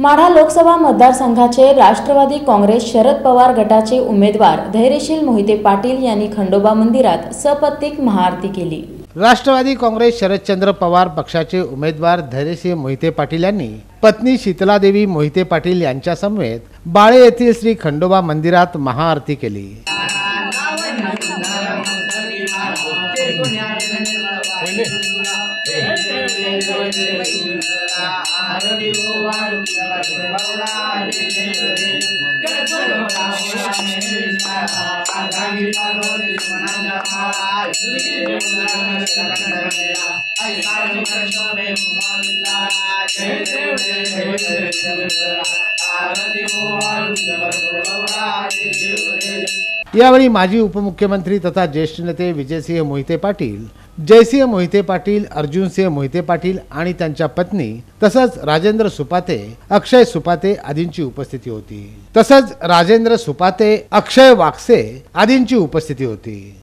माढा लोकसभा मतदारसंघाचे राष्ट्रवादी काँग्रेस शरद पवार गटाचे उमेदवार धैर्यशील मोहिते पाटील यांनी खंडोबा मंदिरात सपत्नीक महाआरती केली। राष्ट्रवादी काँग्रेस शरदचंद्र पवार पक्षाचे उमेदवार धैर्यशील मोहिते पाटील यांनी पत्नी शीतलादेवी मोहिते पाटील यांच्या समवेत बाळे येथील श्री खंडोबा मंदिरात महाआरती केली। यावेळी माजी उपमुख्यमंत्री तथा ज्येष्ठ नेते विजयसिंह मोहिते पाटील, जयसिंह मोहिते पाटील, अर्जुनसिंह मोहिते पाटील आणि त्यांच्या पत्नी तसंच राजेंद्र सुपाते, अक्षय सुपाते आदींची उपस्थिती होती। तसंच राजेंद्र सुपाते, अक्षय वाकसे आदींची उपस्थिती होती।